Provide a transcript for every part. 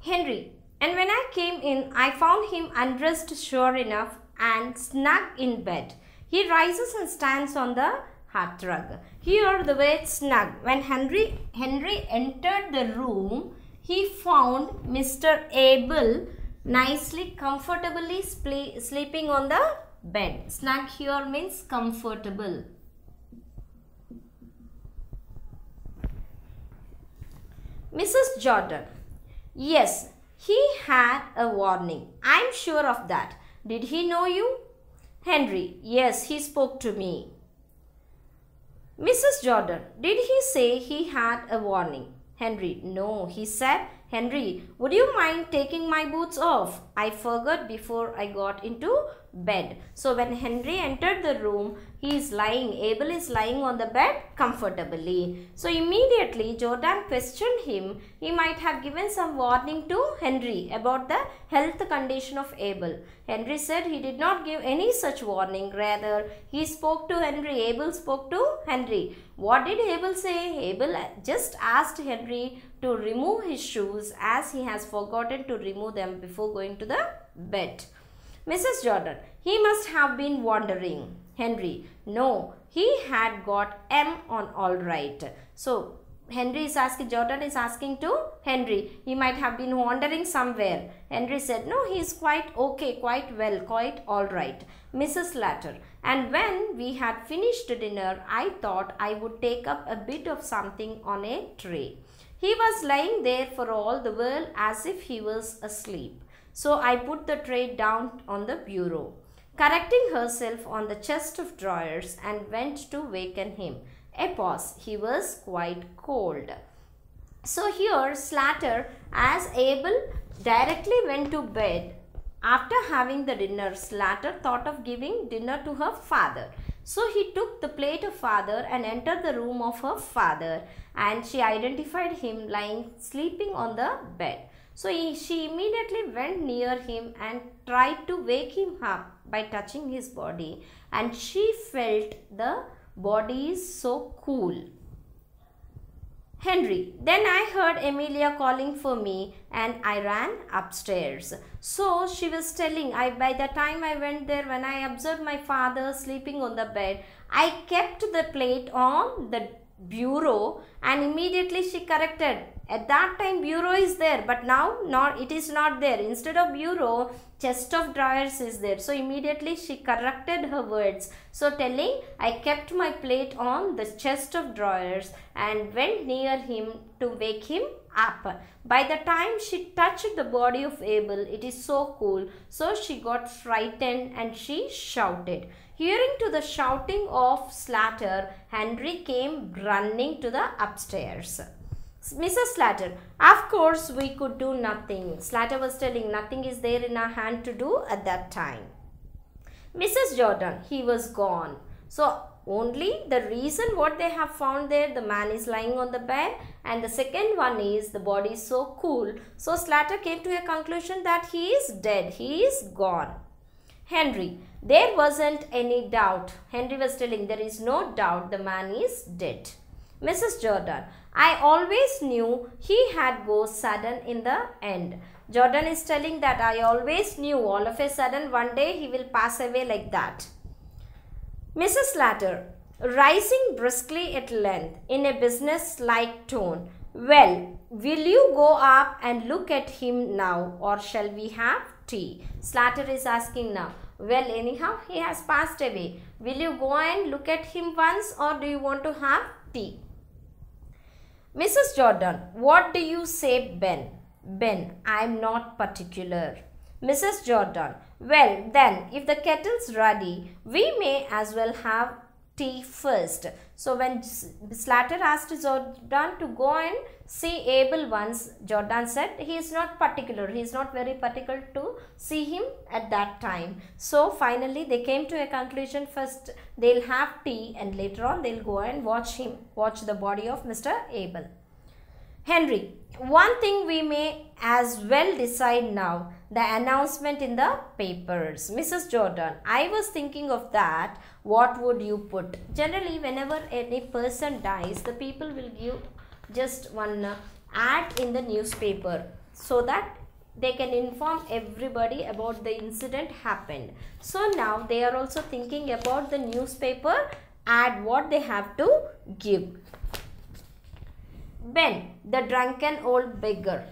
Henry. And when I came in, I found him undressed sure enough and snug in bed. He rises and stands on the hearthrug. Here the word snug. When Henry entered the room, he found Mr. Abel nicely, comfortably sleeping on the bed. Snug here means comfortable. Mrs. Jordan. Yes, he had a warning. I'm sure of that. Did he know you? Henry. Yes, he spoke to me. Mrs. Jordan. Did he say he had a warning? Henry. No, he said, Henry, would you mind taking my boots off? I forgot before I got into bed. So when Henry entered the room, he is lying. Abel is lying on the bed comfortably. So immediately Jordan questioned him. He might have given some warning to Henry about the health condition of Abel. Henry said he did not give any such warning. Rather, he spoke to Henry. Abel spoke to Henry. What did Abel say? Abel just asked Henry to remove his shoes as he has forgotten to remove them before going to the bed. Mrs. Jordan. He must have been wandering. Henry. No, he had got M on all right. So, Henry is asking, Jordan is asking to Henry, he might have been wandering somewhere. Henry said, no, he is quite okay, quite well, quite all right. Mrs. Latter. And when we had finished dinner, I thought I would take up a bit of something on a tray. He was lying there for all the world as if he was asleep. So I put the tray down on the bureau, correcting herself on the chest of drawers, and went to waken him. A pause. He was quite cold. So here Slater, as Abel directly went to bed after having the dinner, Slater thought of giving dinner to her father. So he took the plate of father and entered the room of her father, and she identified him lying sleeping on the bed. So she immediately went near him and tried to wake him up by touching his body, and she felt the body is so cool. Henry. Then I heard Emilia calling for me and I ran upstairs. So she was telling, by the time I went there, when I observed my father sleeping on the bed, I kept the plate on the bureau, and immediately she corrected. At that time bureau is there, but now it is not there. Instead of bureau, chest of drawers is there. So immediately she corrected her words. So telling, I kept my plate on the chest of drawers and went near him to wake him up. By the time she touched the body of Abel, it is so cool. So she got frightened and she shouted. Hearing to the shouting of Slater, Henry came running to the upstairs. Mrs. Slater. Of course we could do nothing. Slater was telling, nothing is there in our hand to do at that time. Mrs. Jordan. He was gone. So only the reason what they have found there, the man is lying on the bed, and the second one is the body is so cool. So Slater came to a conclusion that he is dead. He is gone. Henry. There wasn't any doubt. Henry was telling, there is no doubt the man is dead. Mrs. Jordan. I always knew he had go sudden in the end. Jordan is telling that I always knew all of a sudden one day he will pass away like that. Mrs. Slater. Rising briskly at length in a business-like tone. Well, will you go up and look at him now, or shall we have tea? Slater is asking now. Well, anyhow, he has passed away. Will you go and look at him once, or do you want to have tea? Mrs. Jordan. What do you say, Ben? Ben. I am not particular. Mrs. Jordan. Well, then, if the kettle's ready, we may as well have tea first. So when Slater asked Jordan to go and see Abel once, Jordan said he is not particular. He is not very particular to see him at that time. So finally they came to a conclusion. First they'll have tea and later on they'll go and watch the body of Mr. Abel. Henry. One thing we may as well decide now, the announcement in the papers. Mrs. Jordan. I was thinking of that. What would you put? Generally, whenever any person dies, the people will give just one ad in the newspaper. so that they can inform everybody about the incident happened. So now they are also thinking about the newspaper ad, what they have to give. Ben, the drunken old beggar.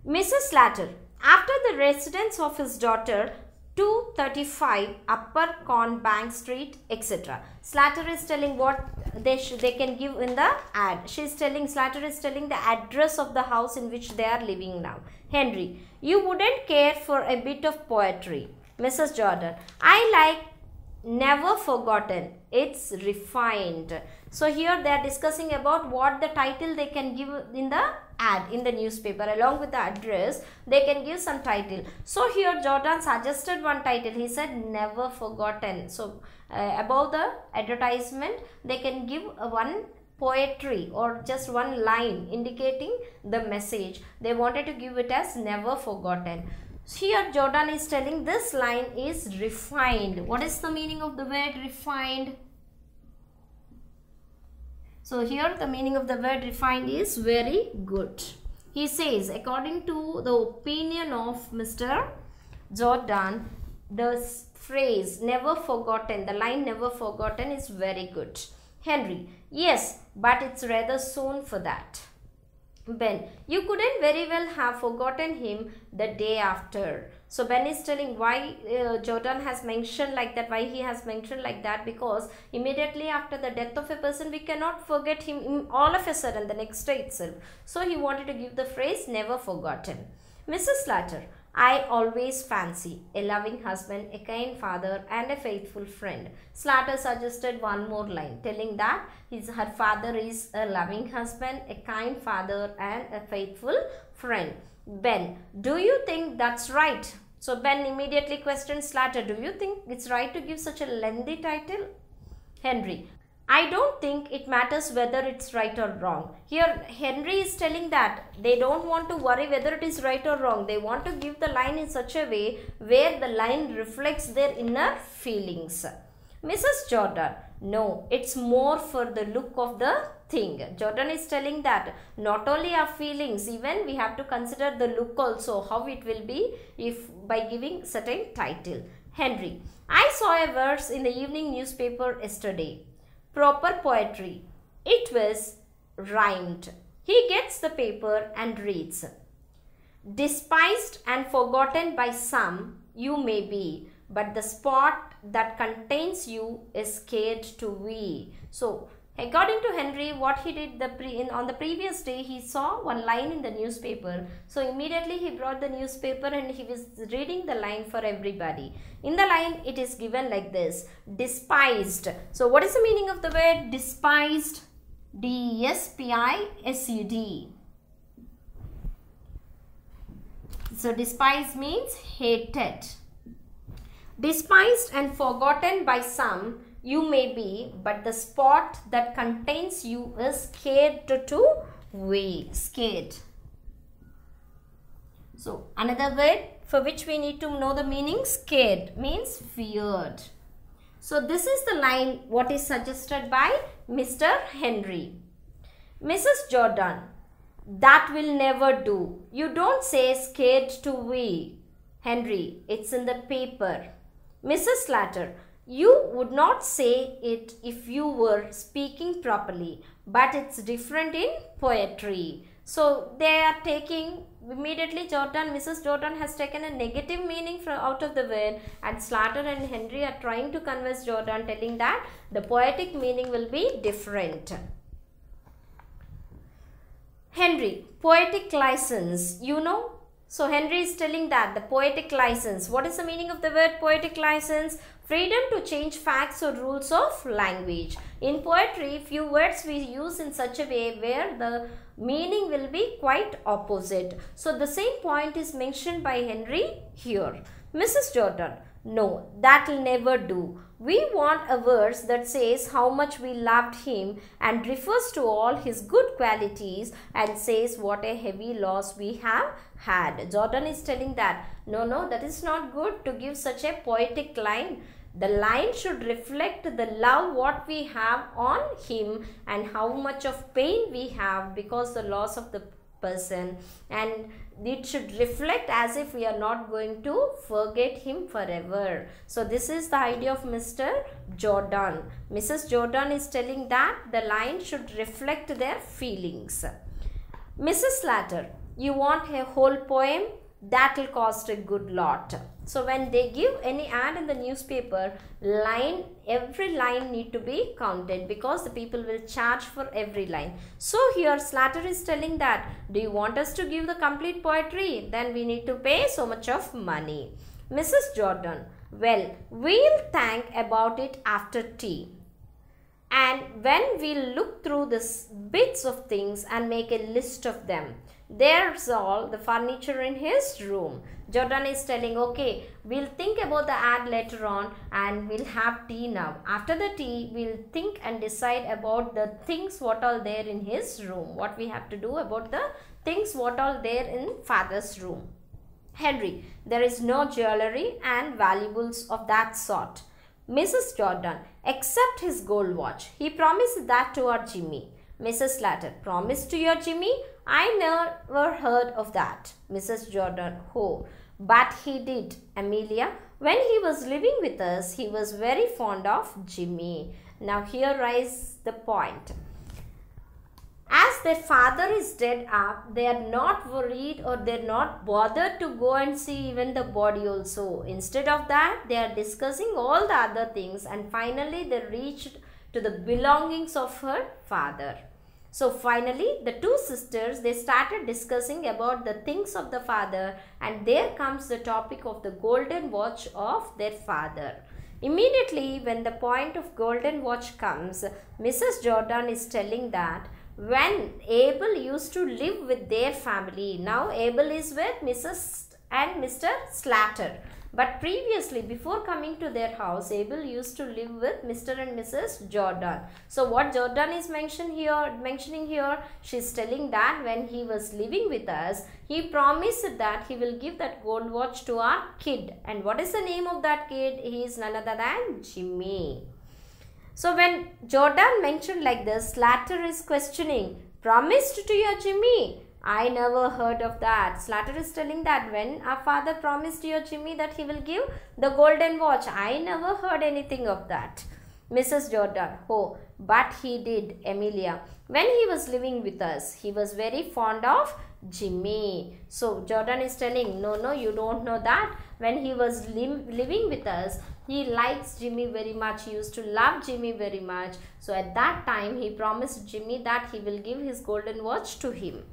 Mrs. Slater, after the residence of his daughter, 235 Upper Cornbank Street, etc. Slater is telling what they can give in the ad. Slater is telling the address of the house in which they are living now. Henry, you wouldn't care for a bit of poetry. Mrs. Jordan, I like Never Forgotten. It's refined. So here they are discussing about what the title they can give in the ad in the newspaper. Along with the address, they can give some title. So here Jordan suggested one title. He said Never Forgotten. So above the advertisement, they can give one poetry or just one line indicating the message. They wanted to give it as Never Forgotten. Here Jordan is telling this line is refined. What is the meaning of the word refined? So here the meaning of the word refined is very good. He says, according to the opinion of Mr. Jordan, the phrase never forgotten, the line never forgotten is very good. Henry, yes, but it's rather soon for that. Ben, you couldn't very well have forgotten him the day after. So Ben is telling why Jordan has mentioned like that, why he has mentioned like that, because immediately after the death of a person, we cannot forget him all of a sudden the next day itself. So he wanted to give the phrase never forgotten. Mrs. Slater, I always fancy a loving husband, a kind father and a faithful friend. Slater suggested one more line telling that her father is a loving husband, a kind father and a faithful friend. Ben, do you think that's right? So Ben immediately questioned Slater, do you think it's right to give such a lengthy title? Henry, I don't think it matters whether it's right or wrong. Here Henry is telling that they don't want to worry whether it is right or wrong. They want to give the line in such a way where the line reflects their inner feelings. Mrs. Jordan, no, it's more for the look of the thing. Jordan is telling that not only our feelings, even we have to consider the look also, how it will be if by giving certain title. Henry, I saw a verse in the evening newspaper yesterday. Proper poetry. It was rhymed. He gets the paper and reads. Despised and forgotten by some you may be, but the spot that contains you is scared to be. So according to Henry, what he did on the previous day, he saw one line in the newspaper. So immediately he brought the newspaper and he was reading the line for everybody. In the line, it is given like this, despised. So what is the meaning of the word despised? D-E-S-P-I-S-E-D. So despised means hated. Despised and forgotten by some you may be, but the spot that contains you is scared to be. Scared. So another word for which we need to know the meaning, scared means feared. So this is the line what is suggested by Mr. Henry. Mrs. Jordan, that will never do. You don't say scared to be. Henry, it's in the paper. Mrs. Slater, you would not say it if you were speaking properly, but it's different in poetry. So they are taking immediately Mrs. Jordan has taken a negative meaning out of the word, and Slater and Henry are trying to convince Jordan, telling that the poetic meaning will be different. Henry, poetic license, you know. So Henry is telling that the poetic license. What is the meaning of the word poetic license? Freedom to change facts or rules of language. In poetry, few words we use in such a way where the meaning will be quite opposite. So the same point is mentioned by Henry here. Mrs. Jordan, no, that will never do. We want a verse that says how much we loved him and refers to all his good qualities and says what a heavy loss we have had. Jordan is telling that no, that is not good to give such a poetic line. The line should reflect the love what we have on him and how much of pain we have because the loss of the person, and it should reflect as if we are not going to forget him forever. So this is the idea of Mr. Jordan. Mrs. Jordan is telling that the line should reflect their feelings. Mrs. Slater, you want a whole poem? That will cost a good lot. So when they give any ad in the newspaper, every line need to be counted, because the people will charge for every line. So here Slater is telling that, do you want us to give the complete poetry? Then we need to pay so much of money. Mrs. Jordan, well, we'll think about it after tea. And when we look through these bits of things and make a list of them, there's all the furniture in his room. Jordan is telling, okay, we'll think about the ad later on and we'll have tea now. After the tea, we'll think and decide about the things what are there in his room. What we have to do about the things what are there in father's room. Henry, there is no jewelry and valuables of that sort. Mrs. Jordan, except his gold watch. He promised that to our Jimmy. Mrs. Slater, promised to your Jimmy? I never heard of that. Mrs. Jordan, oh, but he did, Amelia. When he was living with us, he was very fond of Jimmy. Now here rises the point. As their father is dead up, they are not worried or they are not bothered to go and see even the body also. Instead of that, they are discussing all the other things, and finally they reached to the belongings of her father. So finally, the two sisters, they started discussing about the things of the father, and there comes the topic of the golden watch of their father. Immediately when the point of golden watch comes, Mrs. Jordan is telling that when Abel used to live with their family, now Abel is with Mrs. and Mr. Slater. But previously, before coming to their house, Abel used to live with Mr. and Mrs. Jordan. So what Jordan is mentioning here, she is telling that when he was living with us, he promised that he will give that gold watch to our kid. And what is the name of that kid? He is none other than Jimmy. So when Jordan mentioned like this, Slater is questioning, promised to your Jimmy? I never heard of that. Slater is telling that when our father promised your Jimmy that he will give the golden watch, I never heard anything of that. Mrs. Jordan, oh, but he did, Amelia. When he was living with us, he was very fond of Jimmy. So Jordan is telling, no, you don't know that. When he was living with us, he likes Jimmy very much. He used to love Jimmy very much. So at that time, he promised Jimmy that he will give his golden watch to him.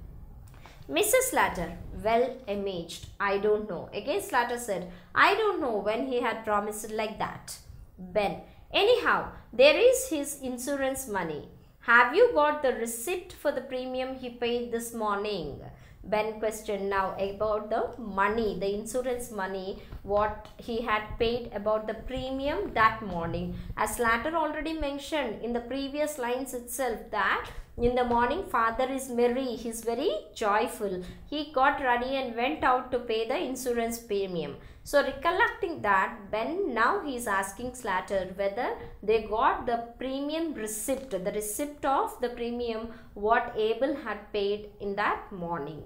Mrs. Slater, well amazed. I don't know. Again Slater said, I don't know when he had promised like that. Ben, anyhow, there is his insurance money. Have you got the receipt for the premium he paid this morning? Ben questioned now about the money, the insurance money, what he had paid about the premium that morning. As Slater already mentioned in the previous lines itself that in the morning father is merry, he is very joyful. He got ready and went out to pay the insurance premium. So recollecting that, Ben now he is asking Slater whether they got the premium receipt, the receipt of the premium what Abel had paid in that morning.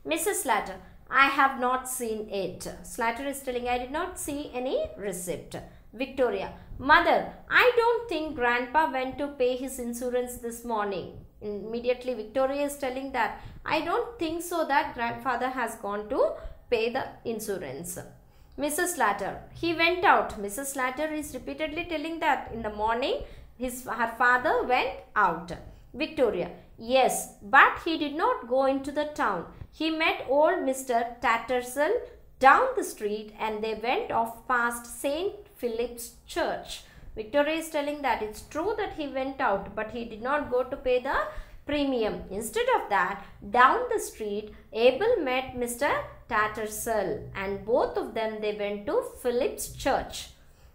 Mrs. Slater, I have not seen it. Slater is telling, I did not see any receipt. Victoria, Mother, I don't think Grandpa went to pay his insurance this morning. Immediately Victoria is telling that, I don't think so that grandfather has gone to pay the insurance. Mrs. Slater, he went out. Mrs. Slater is repeatedly telling that in the morning her father went out. Victoria, yes, but he did not go into the town. He met old Mr. Tattersall down the street and they went off past St. Philip's Church. Victoria is telling that it's true that he went out, but he did not go to pay the premium. Instead of that, down the street, Abel met Mr. Tattersall and both of them they went to Philip's Church.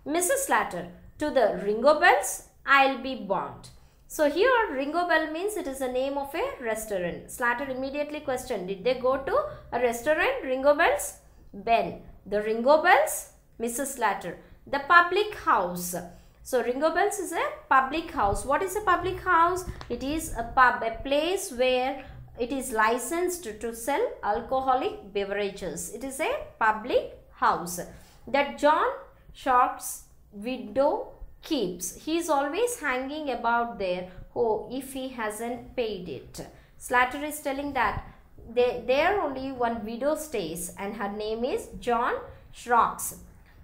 Mrs. Slater, to the Ringo Bells, I'll be bound. So here Ringo Bell means it is the name of a restaurant. Slater immediately questioned, did they go to a restaurant, Ringo Bells? Ben, the Ringo Bells? Mrs. Slater, the public house. So Ringo Bells is a public house. What is a public house? It is a pub, a place where it is licensed to sell alcoholic beverages. It is a public house that John Sharp's widow keeps. He is always hanging about there. Oh, if he hasn't paid it. Slater is telling that there only one widow stays and her name is John Sharp's.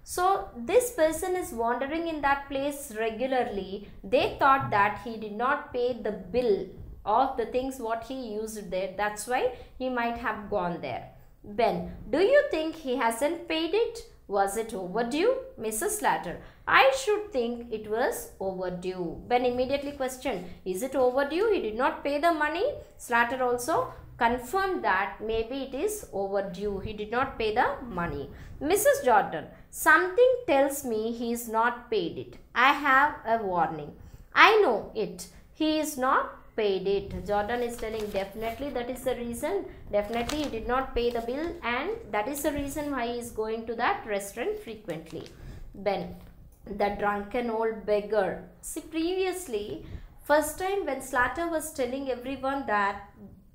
So this person is wandering in that place regularly. They thought that he did not pay the bill of the things what he used there. That's why he might have gone there. Ben, do you think he hasn't paid it? Was it overdue? Mrs. Slater, I should think it was overdue. Ben immediately questioned, is it overdue? He did not pay the money. Slater also confirmed that maybe it is overdue. He did not pay the money. Mrs. Jordan, something tells me he is not paid it. I have a warning. I know it. He is not paid it. Jordan is telling definitely that is the reason. Definitely he did not pay the bill and that is the reason why he is going to that restaurant frequently. Ben, the drunken old beggar. See, previously, first time when Slater was telling everyone that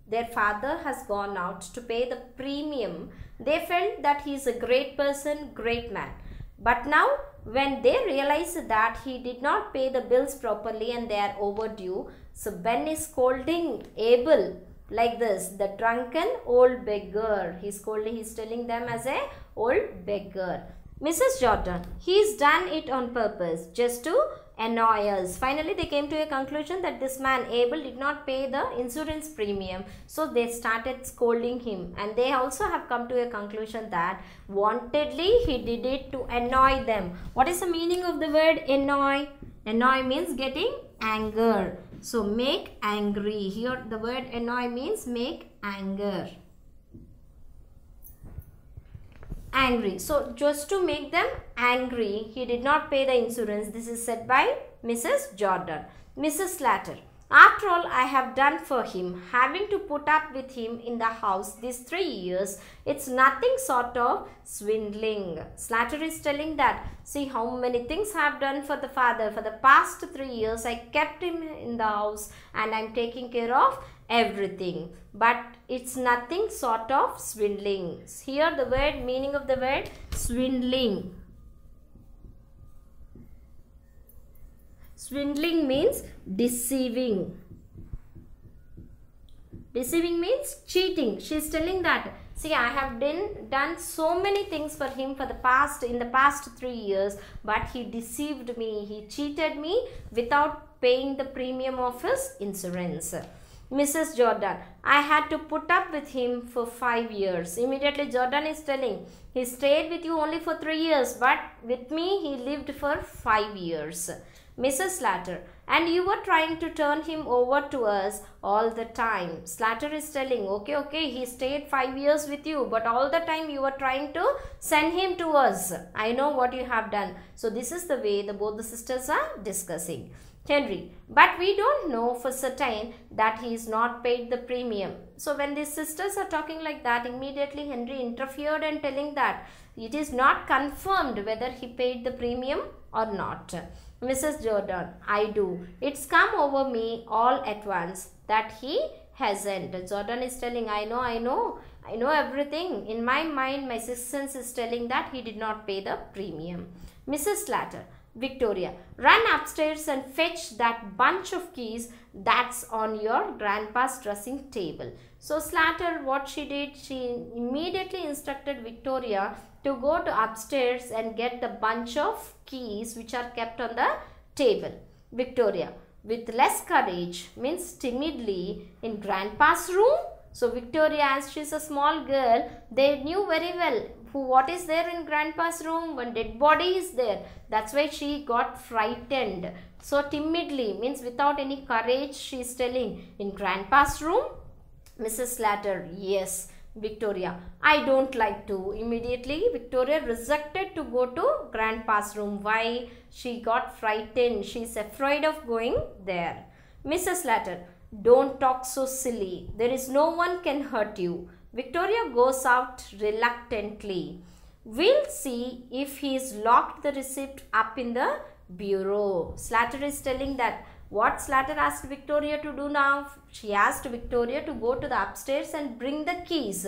their father has gone out to pay the premium, they felt that he is a great person, great man. But now when they realize that he did not pay the bills properly and they are overdue, so Ben is scolding Abel like this, the drunken old beggar. He's telling them as a old beggar. Mrs. Jordan, he's done it on purpose just to annoy us. Finally, they came to a conclusion that this man Abel did not pay the insurance premium. So they started scolding him and they also have come to a conclusion that wantedly he did it to annoy them. What is the meaning of the word annoy? Annoy means getting anger. So make angry. Here the word annoy means make anger. Angry. So just to make them angry, he did not pay the insurance. This is said by Mrs. Jordan. Mrs. Slater, after all I have done for him, having to put up with him in the house these 3 years, it's nothing sort of swindling. Slater is telling that, see how many things I have done for the father. For the past 3 years, I kept him in the house and I'm taking care of everything. But it's nothing sort of swindling. Here the word, meaning of the word swindling. Swindling means deceiving. Deceiving means cheating. She is telling that, see, I have done so many things for him in the past 3 years, but he deceived me. He cheated me without paying the premium of his insurance. Mrs. Jordan, I had to put up with him for 5 years. Immediately Jordan is telling, he stayed with you only for 3 years, but with me he lived for 5 years. Mrs. Slater, and you were trying to turn him over to us all the time. Slater is telling, okay, he stayed 5 years with you, but all the time you were trying to send him to us. I know what you have done. So this is the way both the sisters are discussing. Henry, but we don't know for certain that he is not paid the premium. So when these sisters are talking like that, immediately Henry interfered and telling that it is not confirmed whether he paid the premium or not. Mrs. Jordan, I do. It's come over me all at once that he hasn't. Jordan is telling, I know everything. In my mind, my sixth sense is telling that he did not pay the premium. Mrs. Slater, Victoria, run upstairs and fetch that bunch of keys that's on your grandpa's dressing table. So Slater, what she did, she immediately instructed Victoria to go to upstairs and get the bunch of keys which are kept on the table. Victoria, with less courage, means timidly, in grandpa's room. So Victoria, as she is a small girl, they knew very well what is there in grandpa's room. One dead body is there. That's why she got frightened. So timidly means without any courage, she is telling, in grandpa's room. Mrs. Slater, yes. Victoria, I don't like to. Immediately Victoria rejected to go to grandpa's room. Why? She got frightened. She is afraid of going there. Mrs. Slater, don't talk so silly. There is no one can hurt you. Victoria goes out reluctantly. We'll see if he's locked the receipt up in the bureau. Slater is telling that What Slater asked Victoria to do now? She asked Victoria to go to the upstairs and bring the keys.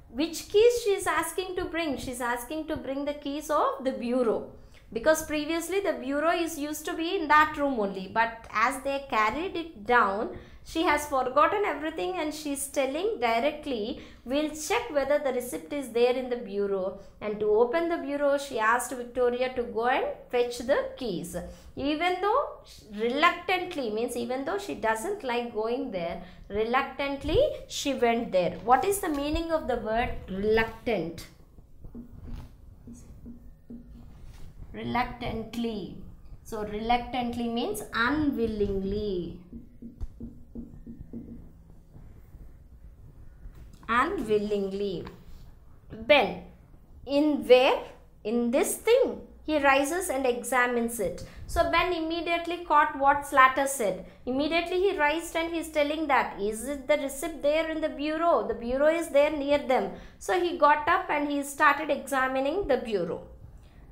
Which keys she is asking to bring? She is asking to bring the keys of the bureau. Because previously the bureau is used to be in that room only. But as they carried it down, she has forgotten everything and she is telling directly, we'll check whether the receipt is there in the bureau. And to open the bureau, she asked Victoria to go and fetch the keys. Even though reluctantly, means even though she doesn't like going there, reluctantly she went there. What is the meaning of the word reluctant? Reluctantly. So reluctantly means unwillingly. Unwillingly. Ben, in where? In this thing. He rises and examines it. So Ben immediately caught what Slater said. Immediately he rises and he is telling that, is it the receipt there in the bureau? The bureau is there near them. So he got up and he started examining the bureau.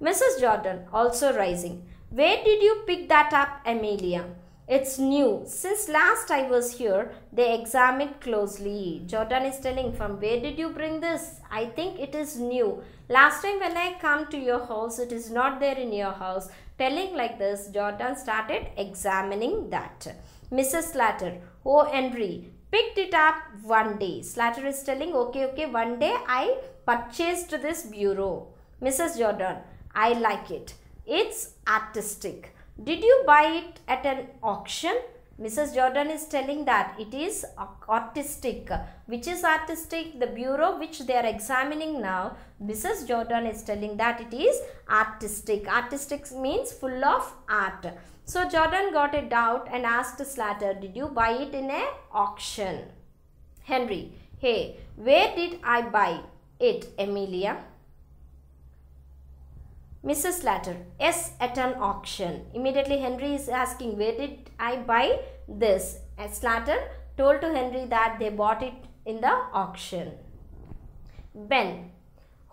Mrs. Jordan also rising. Where did you pick that up, Amelia? It's new. Since last I was here, they examined closely. Jordan is telling, from where did you bring this? I think it is new. Last time when I come to your house, it is not there in your house. Telling like this, Jordan started examining that. Mrs. Slater, oh Henry, picked it up one day. Slater is telling, okay, one day I purchased this bureau. Mrs. Jordan, I like it. It's artistic. Did you buy it at an auction? Mrs. Jordan is telling that it is artistic. Which is artistic? The bureau which they are examining now. Mrs. Jordan is telling that it is artistic. Artistic means full of art. So Jordan got a doubt and asked Slater, did you buy it in an auction? Henry, hey, where did I buy it, Amelia? Mrs. Slater, yes, at an auction. Immediately Henry is asking, where did I buy this? And Slater told to Henry that they bought it in the auction. Ben,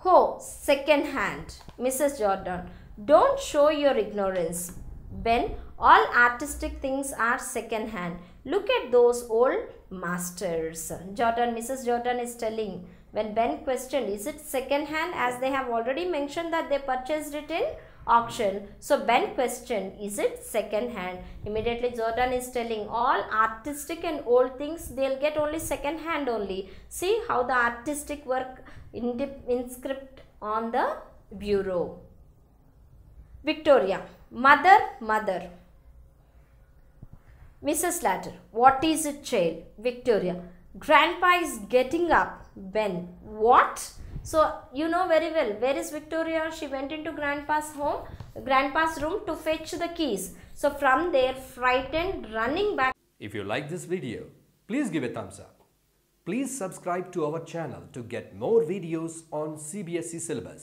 oh, second hand. Mrs. Jordan, don't show your ignorance. Ben, all artistic things are second hand. Look at those old masters. Mrs. Jordan is telling, when Ben questioned, is it second hand, as they have already mentioned that they purchased it in auction. So Ben questioned, is it second hand? Immediately Jordan is telling, all artistic and old things, they'll get only second hand only. See how the artistic work inscript on the bureau. Victoria, mother. Mrs. Slater, what is it, child? Victoria, Grandpa is getting up. Ben, what? So you know very well, where is Victoria? She went into Grandpa's room to fetch the keys. So from there, frightened, running back. If you like this video, please give a thumbs up. Please subscribe to our channel to get more videos on CBSE syllabus.